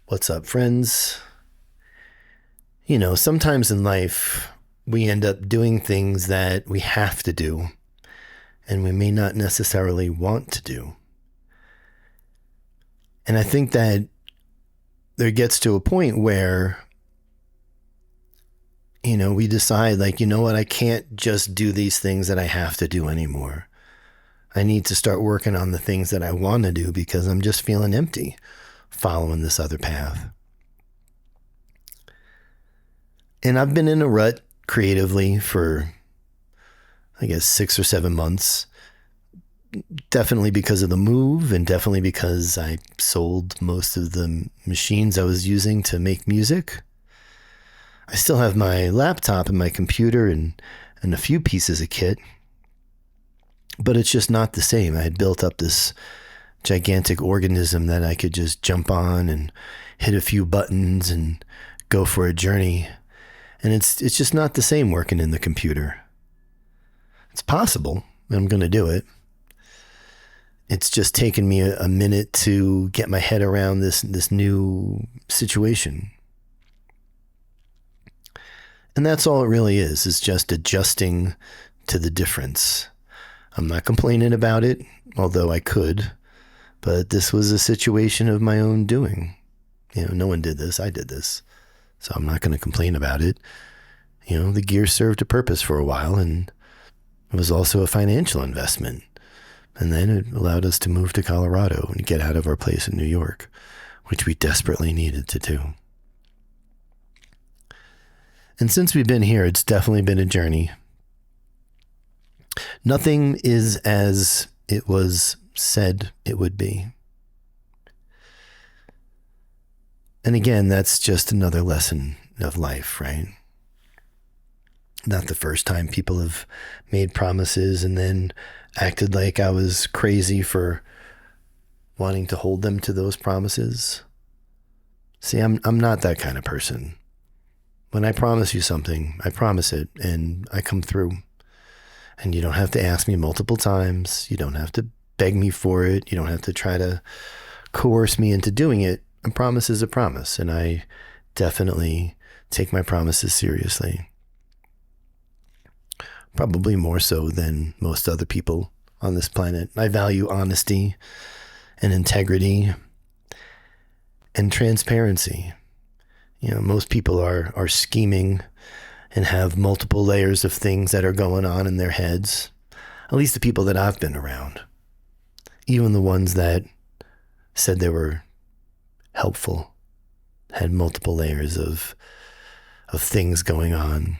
What's up, friends? Sometimes in life, we end up doing things that we have to do and we may not necessarily want to do. And I think that there gets to a point where, we decide, like, you know what, I can't just do these things that I have to do anymore. I need to start working on the things that I want to do because I'm just feeling empty following this other path. And I've been in a rut creatively for, I guess, 6 or 7 months. Definitely because of the move, and definitely because I sold most of the machines I was using to make music. I still have my laptop and my computer and a few pieces of kit, but it's just not the same. I had built up this gigantic organism that I could just jump on and hit a few buttons and go for a journey. And it's just not the same working in the computer. It's possible. I'm going to do it. It's just taken me a minute to get my head around this new situation. And that's all it really is just adjusting to the difference. I'm not complaining about it, although I could, but this was a situation of my own doing. No one did this. I did this. So I'm not going to complain about it. The gear served a purpose for a while, and it was also a financial investment. And then it allowed us to move to Colorado and get out of our place in New York, which we desperately needed to do. And since we've been here, it's definitely been a journey. Nothing is as it was said it would be. And again, that's just another lesson of life, right? Not the first time people have made promises and then acted like I was crazy for wanting to hold them to those promises. See, I'm not that kind of person. When I promise you something, I promise it and I come through. And you don't have to ask me multiple times. You don't have to beg me for it. You don't have to try to coerce me into doing it. A promise is a promise, and I definitely take my promises seriously. Probably more so than most other people on this planet. I value honesty and integrity and transparency. Most people are scheming and have multiple layers of things that are going on in their heads. At least the people that I've been around. Even the ones that said they were helpful had multiple layers of things going on.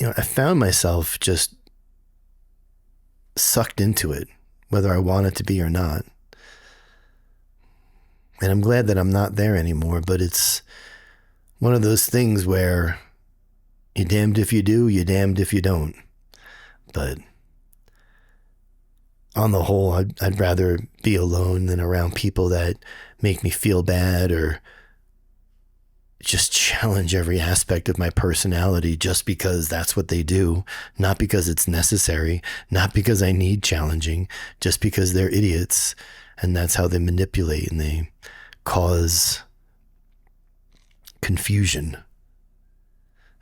I found myself just sucked into it, whether I want it to be or not. And I'm glad that I'm not there anymore, but it's one of those things where you're damned if you do, you're damned if you don't. But on the whole, I'd rather be alone than around people that make me feel bad or just challenge every aspect of my personality just because that's what they do, not because it's necessary, not because I need challenging, just because they're idiots and that's how they manipulate and they cause confusion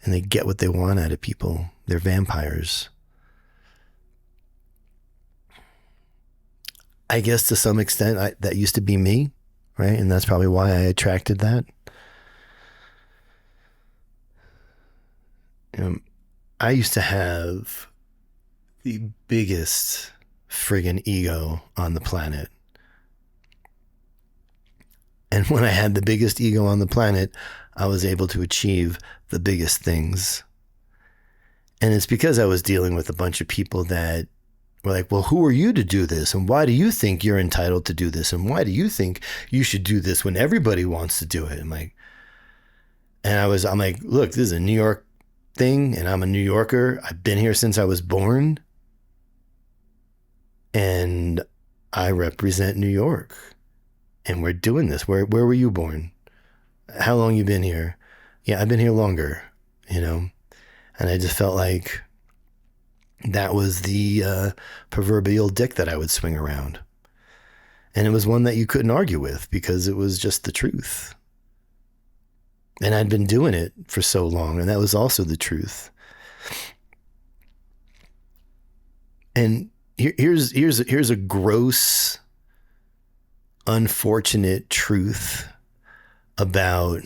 and they get what they want out of people. They're vampires. I guess to some extent that used to be me, right? And that's probably why I attracted that. I used to have the biggest friggin' ego on the planet. And when I had the biggest ego on the planet, I was able to achieve the biggest things. And it's because I was dealing with a bunch of people that were like, well, who are you to do this? And why do you think you're entitled to do this? And why do you think you should do this when everybody wants to do it? I'm like, look, this is a New York thing, and I'm a New Yorker. I've been here since I was born. And I represent New York. And we're doing this. Where were you born? How long you been here? Yeah, I've been here longer, And I just felt like that was the proverbial dick that I would swing around. And it was one that you couldn't argue with because it was just the truth. And I'd been doing it for so long, and that was also the truth. And here's a gross, unfortunate truth about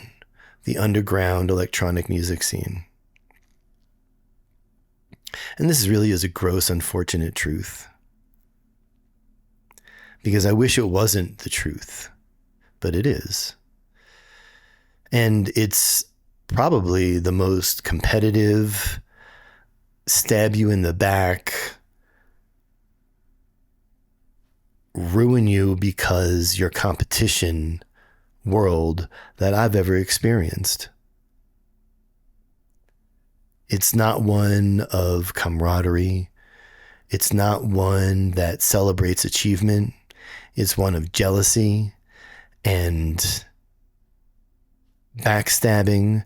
the underground electronic music scene. And this really is a gross, unfortunate truth. Because I wish it wasn't the truth, but it is. And it's probably the most competitive, stab you in the back, ruin you because your competition world that I've ever experienced. It's not one of camaraderie. It's not one that celebrates achievement. It's one of jealousy and backstabbing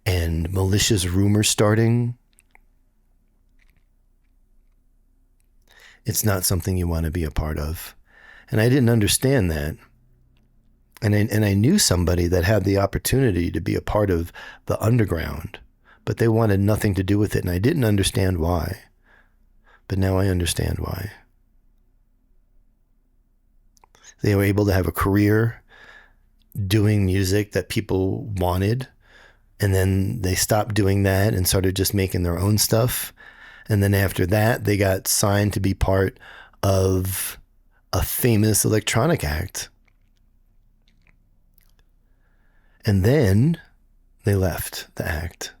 and malicious rumor starting. It's not something you want to be a part of. And I didn't understand that. And I knew somebody that had the opportunity to be a part of the underground, but they wanted nothing to do with it. And I didn't understand why. But now I understand why. They were able to have a career doing music that people wanted. And then they stopped doing that and started just making their own stuff. And then after that, they got signed to be part of a famous electronic act. And then they left the act.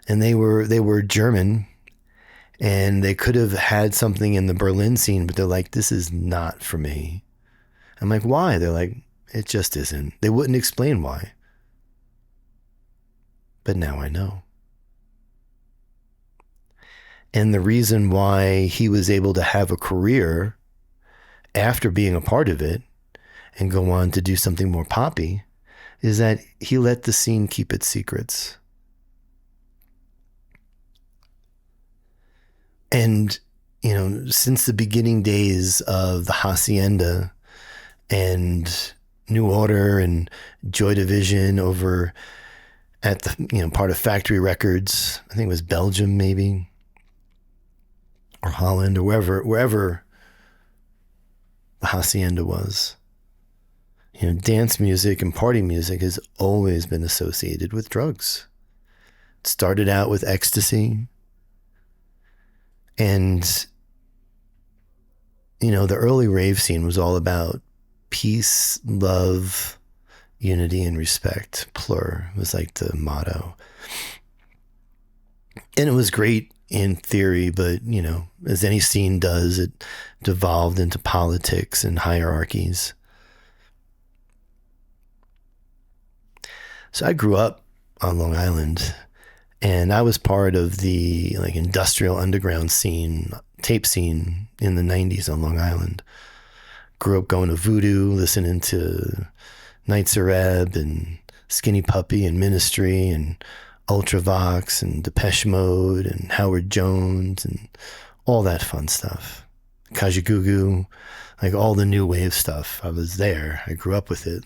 And they were German, and they could have had something in the Berlin scene, but they're like, this is not for me. I'm like, why? They're like, it just isn't. They wouldn't explain why. But now I know. And the reason why he was able to have a career after being a part of it and go on to do something more poppy is that he let the scene keep its secrets. And, since the beginning days of the Hacienda and New Order and Joy Division over at the, part of Factory Records, I think it was Belgium maybe, or Holland, or wherever the Hacienda was. Dance music and party music has always been associated with drugs. It started out with ecstasy. And, the early rave scene was all about peace, love, unity, and respect. Plur was like the motto. And it was great in theory, but, as any scene does, it devolved into politics and hierarchies. So I grew up on Long Island, and I was part of the industrial underground scene, tape scene in the 90s on Long Island. Grew up going to Voodoo, listening to Nights of Reb and Skinny Puppy and Ministry and Ultravox and Depeche Mode and Howard Jones and all that fun stuff. Kajagoogoo, all the new wave stuff. I was there. I grew up with it.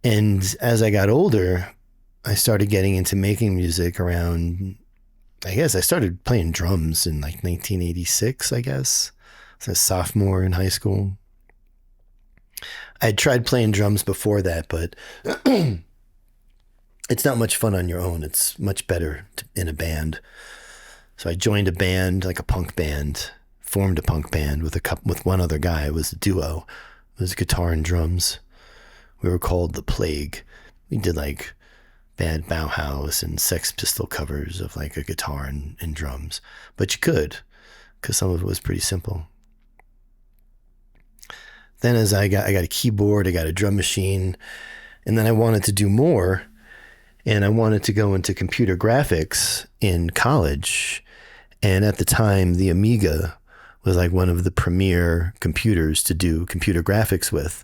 And as I got older, I started getting into making music around, I guess I started playing drums in 1986, I guess. I was a sophomore in high school. I had tried playing drums before that, but it's not much fun on your own. It's much better in a band. So I joined a band, a punk band, formed a punk band with one other guy. It was a duo. It was guitar and drums. We were called The Plague. We did bad Bauhaus and Sex Pistol covers of a guitar and drums. But you could, because some of it was pretty simple. Then as I got a keyboard, I got a drum machine, and then I wanted to do more, and I wanted to go into computer graphics in college. And at the time, the Amiga was one of the premier computers to do computer graphics with.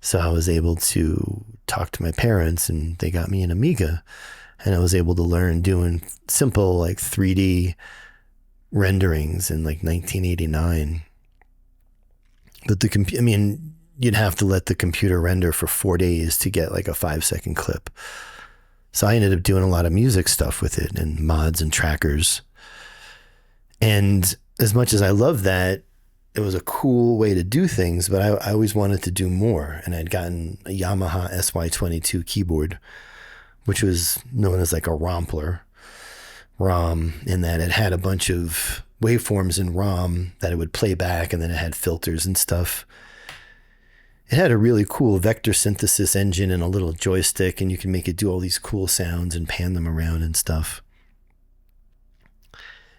So I was able to talk to my parents, and they got me an Amiga, and I was able to learn doing simple 3D renderings in 1989. But I mean, you'd have to let the computer render for 4 days to get like a 5-second clip. So I ended up doing a lot of music stuff with it and mods and trackers. And as much as I love that, it was a cool way to do things, but I always wanted to do more. And I'd gotten a Yamaha SY22 keyboard, which was known as like a Rompler ROM, in that it had a bunch of waveforms in ROM that it would play back, and then it had filters and stuff. It had a really cool vector synthesis engine and a little joystick, and you can make it do all these cool sounds and pan them around and stuff.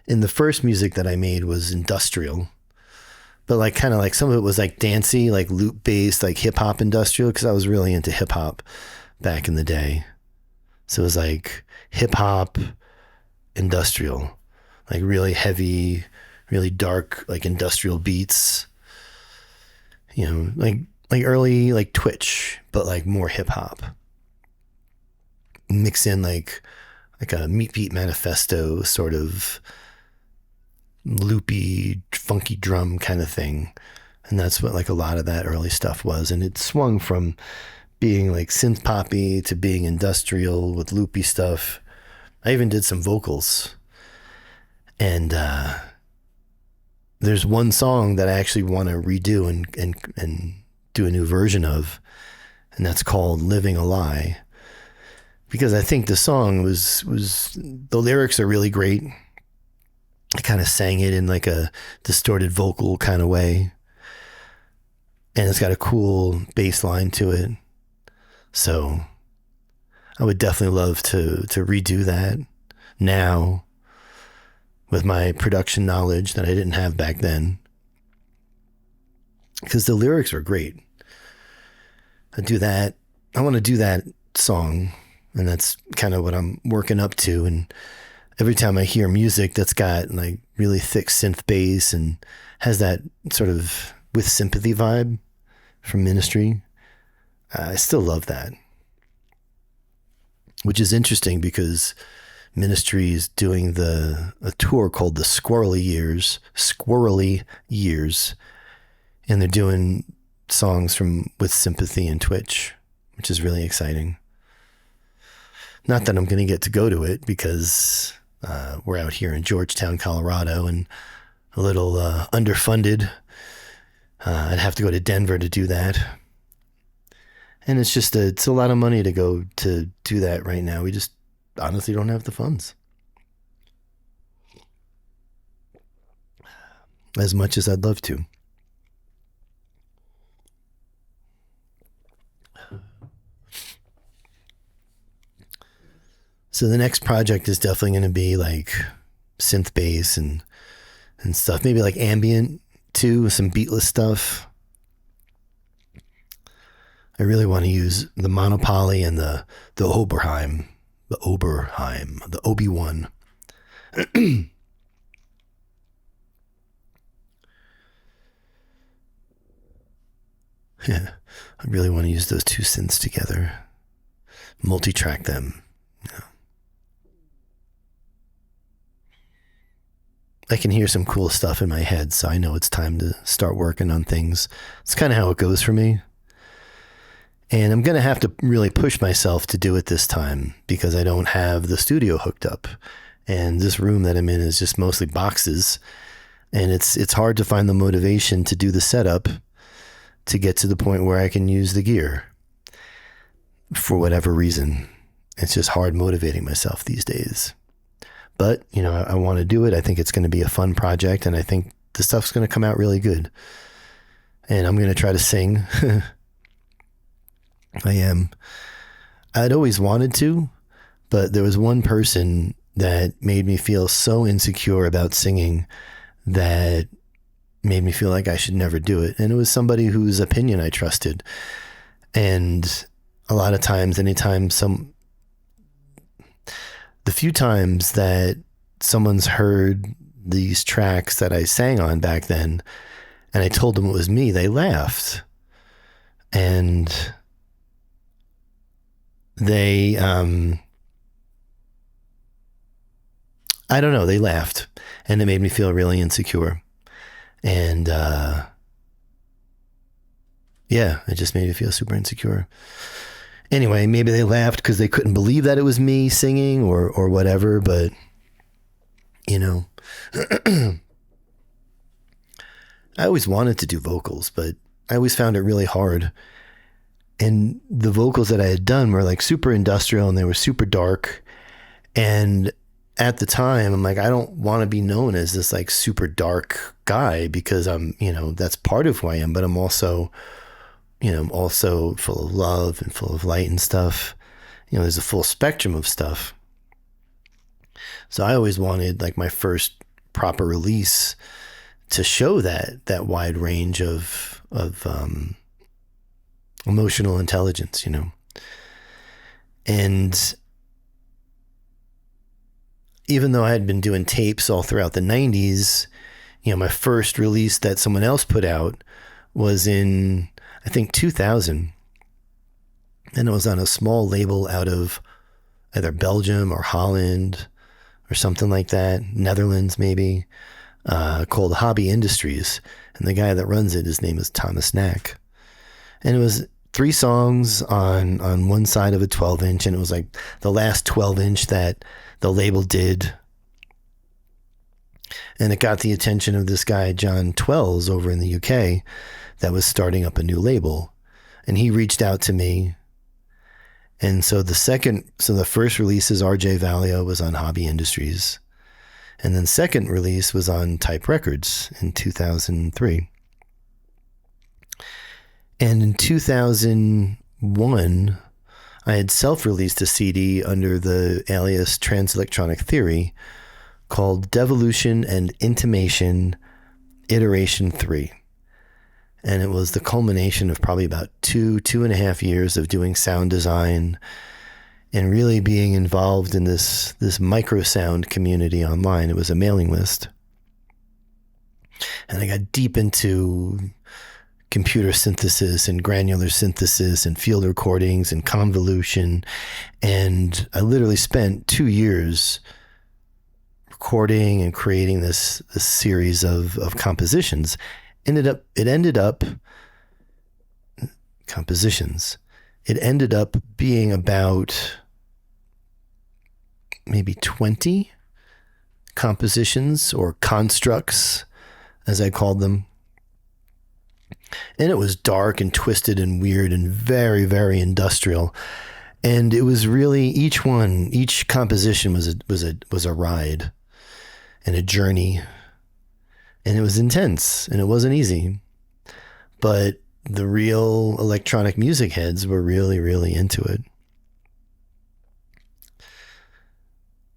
And the first music that I made was industrial, but like kind of like some of it was like dancey, like loop based, like hip hop industrial, because I was really into hip hop back in the day. So it was like hip hop industrial, like really heavy, really dark, like industrial beats, you know, like early like Twitch, but like more hip hop. Mix in like a Meat Beat Manifesto sort of loopy, funky drum kind of thing. And that's what like a lot of that early stuff was. And it swung from being like synth poppy to being industrial with loopy stuff. I even did some vocals. And there's one song that I actually want to redo and do a new version of, and that's called Living a Lie. Because I think the song was the lyrics are really great. I kind of sang it in like a distorted vocal kind of way. And it's got a cool bass line to it. So I would definitely love to redo that now with my production knowledge that I didn't have back then. Because the lyrics are great. I want to do that song, and that's kind of what I'm working up to. And every time I hear music that's got like really thick synth bass and has that sort of With Sympathy vibe from Ministry, I still love that. Which is interesting because Ministry is doing a tour called the Squirrely Years, and they're doing songs from With Sympathy and Twitch, which is really exciting. Not that I'm going to get to go to it because we're out here in Georgetown, Colorado, and a little underfunded. I'd have to go to Denver to do that. And it's a lot of money to go to do that right now. We just honestly don't have the funds. As much as I'd love to. So the next project is definitely going to be like synth bass and stuff. Maybe like ambient too, with some beatless stuff. I really want to use the Monopoly and the Oberheim, the Obi-Wan. Yeah, I really want to use those two synths together, multi-track them. Yeah. I can hear some cool stuff in my head, so I know it's time to start working on things. It's kind of how it goes for me. And I'm going to have to really push myself to do it this time because I don't have the studio hooked up. And this room that I'm in is just mostly boxes. And it's hard to find the motivation to do the setup to get to the point where I can use the gear for whatever reason. It's just hard motivating myself these days. But, you know, I want to do it. I think it's going to be a fun project, and I think the stuff's going to come out really good. And I'm going to try to sing. I am. I'd always wanted to, but there was one person that made me feel so insecure about singing that made me feel like I should never do it. And it was somebody whose opinion I trusted. And a lot of times, the few times that someone's heard these tracks that I sang on back then, and I told them it was me, they laughed. And they, I don't know, they laughed, and it made me feel really insecure. And Yeah, it just made me feel super insecure. Anyway, maybe they laughed because they couldn't believe that it was me singing or whatever, but you know, I always wanted to do vocals, but I always found it really hard. And the vocals that I had done were like super industrial and they were super dark. And at the time, I'm like, I don't want to be known as this like super dark guy because I'm, that's part of who I am, but I'm also, also full of love and full of light and stuff. There's a full spectrum of stuff. So I always wanted like my first proper release to show that wide range of emotional intelligence, And even though I had been doing tapes all throughout the 90s, my first release that someone else put out was in, I think, 2000. And it was on a small label out of either Belgium or Holland or something like that, Netherlands maybe, called Hobby Industries. And the guy that runs it, his name is Thomas Knack. And it was 3 songs on one side of a 12-inch, and it was like the last 12-inch that the label did. And it got the attention of this guy, John Twells, over in the UK, that was starting up a new label. And he reached out to me. And so the first release is RJ Valio was on Hobby Industries. And then second release was on Type Records in 2003. And in 2001, I had self-released a CD under the alias Trans-Electronic Theory called Devolution and Intimation Iteration 3. And it was the culmination of probably about 2.5 years of doing sound design and really being involved in this microsound community online. It was a mailing list. And I got deep into computer synthesis and granular synthesis and field recordings and convolution. And I literally spent 2 years recording and creating this series of compositions. Compositions. It ended up being about maybe 20 compositions or constructs, as I called them. And it was dark and twisted and weird and very, very industrial. And it was really each composition was a ride and a journey. And it was intense and it wasn't easy. But the real electronic music heads were really, really into it.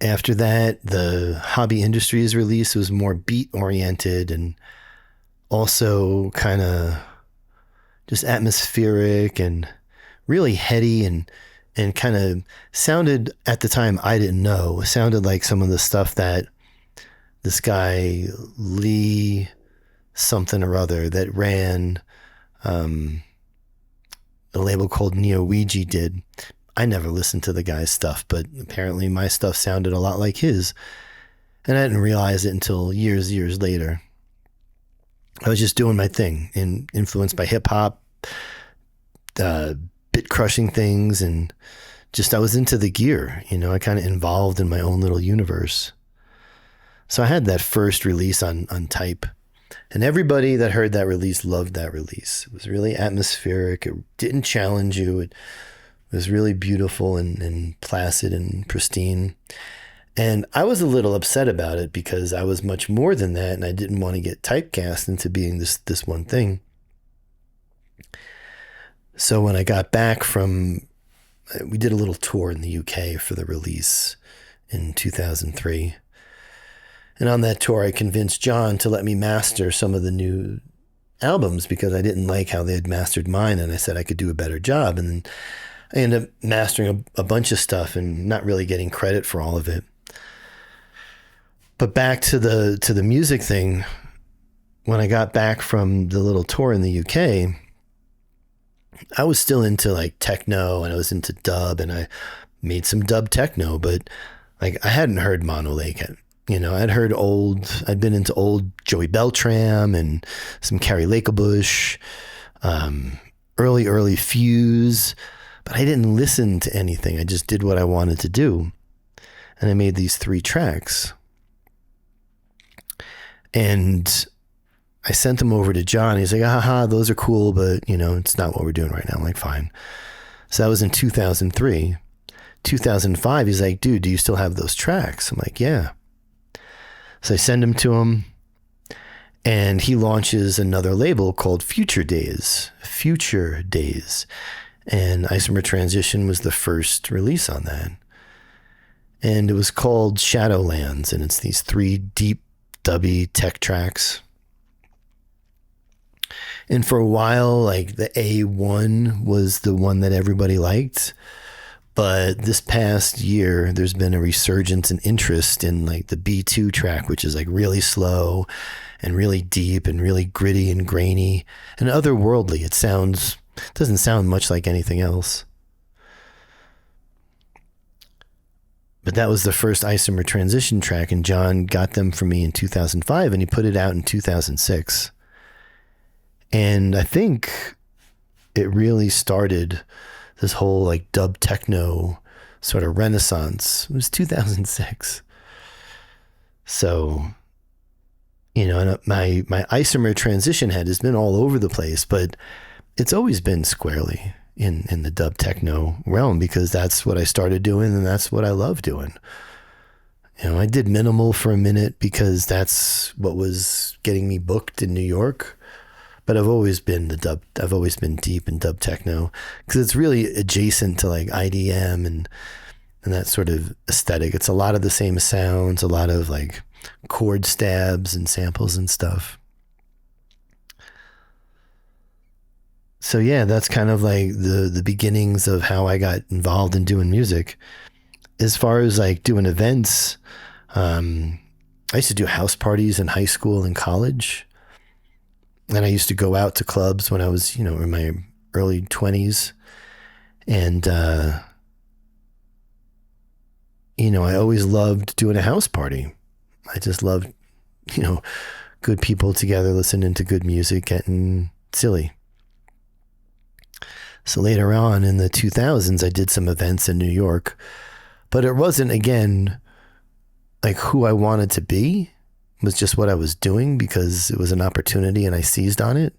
After that, the Hobby Industries release was more beat oriented and also kind of just atmospheric and really heady and kind of sounded, at the time I didn't know, sounded like some of the stuff that this guy Lee something or other that ran a label called Neo Ouija did. I never listened to the guy's stuff, but apparently my stuff sounded a lot like his. And I didn't realize it until years later. I was just doing my thing and influenced by hip hop, bit crushing things, and just I was into the gear, I kind of involved in my own little universe. So I had that first release on Type, and everybody that heard that release loved that release. It was really atmospheric. It didn't challenge you. It was really beautiful and placid and pristine. And I was a little upset about it because I was much more than that, and I didn't want to get typecast into being this one thing. So when I got back we did a little tour in the UK for the release in 2003. And on that tour, I convinced John to let me master some of the new albums because I didn't like how they had mastered mine, and I said I could do a better job. And then I ended up mastering a bunch of stuff and not really getting credit for all of it. But back to the music thing, when I got back from the little tour in the UK, I was still into like techno and I was into dub and I made some dub techno, but like I hadn't heard Mono Lake. I'd been into old Joey Beltram and some Carrie Lakebush, early Fuse, but I didn't listen to anything. I just did what I wanted to do. And I made these 3 tracks. And I sent them over to John. He's like, haha, those are cool, but it's not what we're doing right now. I'm like, fine. So that was in 2003. 2005, he's like, dude, do you still have those tracks? I'm like, yeah. So I send them to him, and he launches another label called Future Days. And Isomer Transition was the first release on that. And it was called Shadowlands, and it's these 3 deep, dubby tech tracks. And for a while, like the A1 was the one that everybody liked. But this past year, there's been a resurgence in interest in like the B2 track, which is like really slow and really deep and really gritty and grainy and otherworldly. It doesn't sound much like anything else. But that was the first Isomer Transition track, and John got them for me in 2005, and he put it out in 2006. And I think it really started this whole like dub techno sort of renaissance. It was 2006. So, and my Isomer Transition head has been all over the place, but it's always been squarely in the dub techno realm, because that's what I started doing and that's what I love doing. I did minimal for a minute because that's what was getting me booked in New York. But I've always been deep in dub techno, because it's really adjacent to like IDM and that sort of aesthetic. It's a lot of the same sounds, a lot of like chord stabs and samples and stuff. So yeah, that's kind of like the beginnings of how I got involved in doing music. As far as like doing events, I used to do house parties in high school and college. And I used to go out to clubs when I was, in my early 20s. And, I always loved doing a house party. I just loved, good people together, listening to good music, getting silly. So later on in the 2000s, I did some events in New York. But it wasn't, again, like who I wanted to be. Was just what I was doing because it was an opportunity and I seized on it.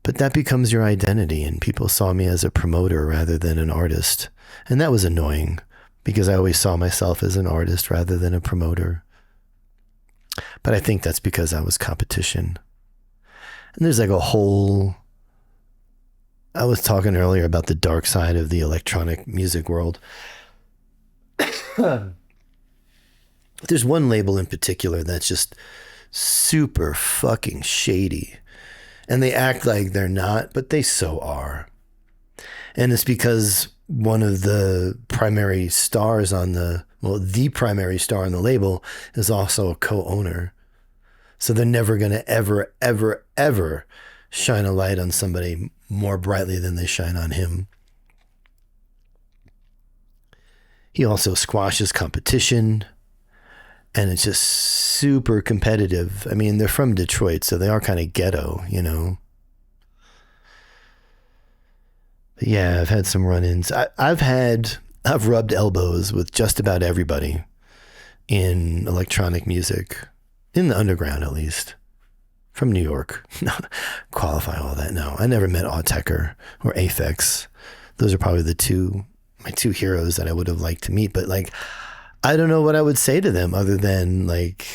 But that becomes your identity, and people saw me as a promoter rather than an artist. And that was annoying because I always saw myself as an artist rather than a promoter. But I think that's because I was competition. And there's like I was talking earlier about the dark side of the electronic music world. There's one label in particular that's just super fucking shady. And they act like they're not, but they so are. And it's because one of the primary stars the primary star on the label is also a co-owner. So they're never going to ever, ever, ever shine a light on somebody more brightly than they shine on him. He also squashes competition. And it's just super competitive. I mean, they're from Detroit, so they are kind of ghetto, But yeah, I've had some run-ins. I've rubbed elbows with just about everybody in electronic music, in the underground at least, from New York. Qualify all that. No, I never met Autechre or Aphex. Those are probably my two heroes that I would have liked to meet. But like, I don't know what I would say to them other than like,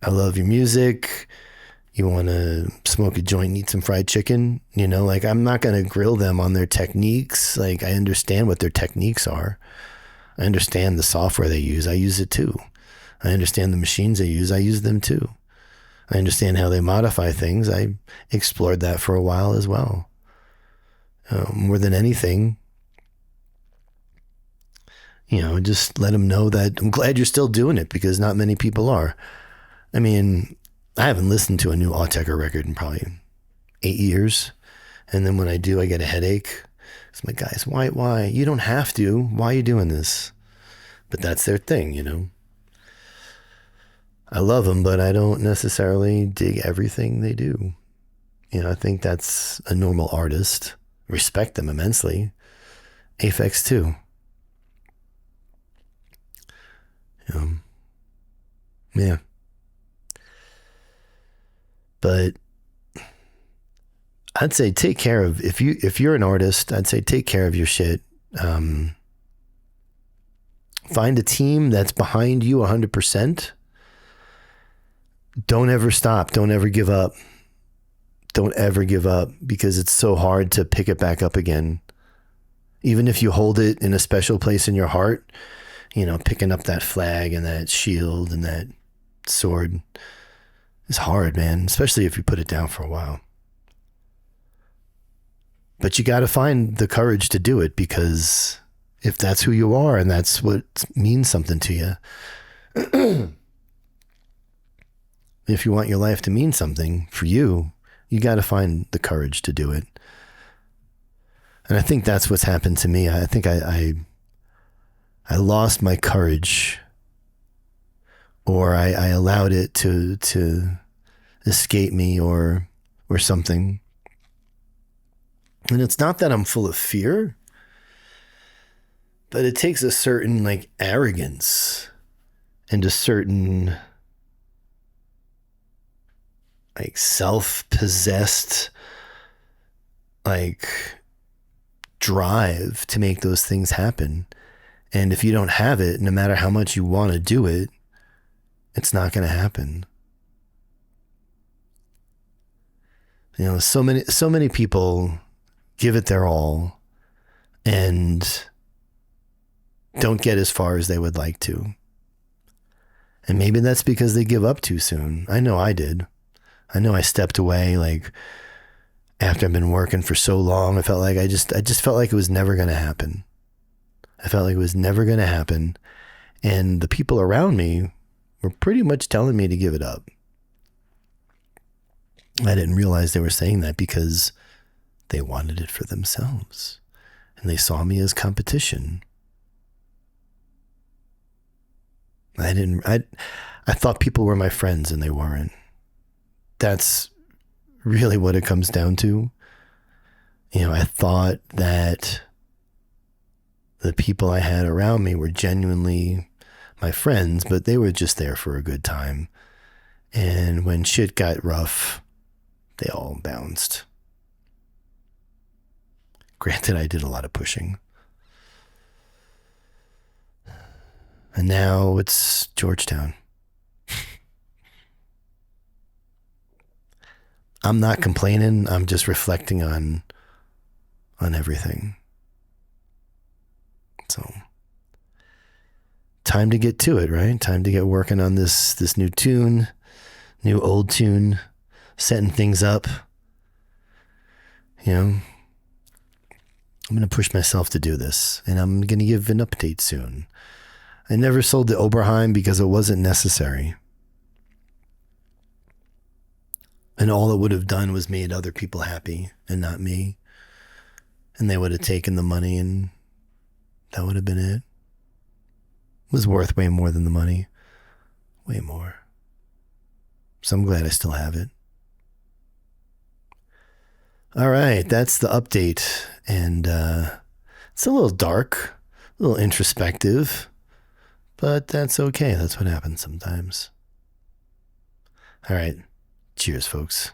I love your music. You want to smoke a joint and eat some fried chicken? Like I'm not going to grill them on their techniques. Like I understand what their techniques are. I understand the software they use. I use it too. I understand the machines they use. I use them too. I understand how they modify things. I explored that for a while as well. More than anything, just let them know that I'm glad you're still doing it, because not many people are. I mean, I haven't listened to a new Autechre record in probably 8 years. And then when I do, I get a headache. It's like, guys, why? You don't have to. Why are you doing this? But that's their thing, I love them, but I don't necessarily dig everything they do. I think that's a normal artist. Respect them immensely. Aphex too. Yeah. But I'd say take care of if you're an artist, I'd say take care of your shit. Find a team that's behind you 100%. Don't ever stop. Don't ever give up. Don't ever give up because it's so hard to pick it back up again. Even if you hold it in a special place in your heart, picking up that flag and that shield and that sword is hard, man, especially if you put it down for a while. But you got to find the courage to do it because if that's who you are and that's what means something to you, if you want your life to mean something for you, you got to find the courage to do it. And I think that's what's happened to me. I think I lost my courage, or I allowed it to escape me or something. And it's not that I'm full of fear, but it takes a certain arrogance and a certain self-possessed drive to make those things happen. And if you don't have it, no matter how much you want to do it, it's not going to happen. So many people give it their all and don't get as far as they would like to. And maybe that's because they give up too soon. I know I did. I know I stepped away after I've been working for so long. I felt like I just felt like it was never going to happen. I felt like it was never going to happen. And the people around me were pretty much telling me to give it up. I didn't realize they were saying that because they wanted it for themselves. And they saw me as competition. I thought people were my friends and they weren't. That's really what it comes down to. I thought that the people I had around me were genuinely my friends, but they were just there for a good time. And when shit got rough, they all bounced. Granted, I did a lot of pushing. And now it's Georgetown. I'm not complaining. I'm just reflecting on everything. So, time to get to it, right? Time to get working on this new tune, new old tune, setting things up. I'm going to push myself to do this, and I'm going to give an update soon. I never sold the Oberheim because it wasn't necessary. And all it would have done was made other people happy and not me. And they would have taken the money and that would have been it. It was worth way more than the money. Way more. So I'm glad I still have it. All right, that's the update. And it's a little dark, a little introspective, but that's okay. That's what happens sometimes. All right. Cheers, folks.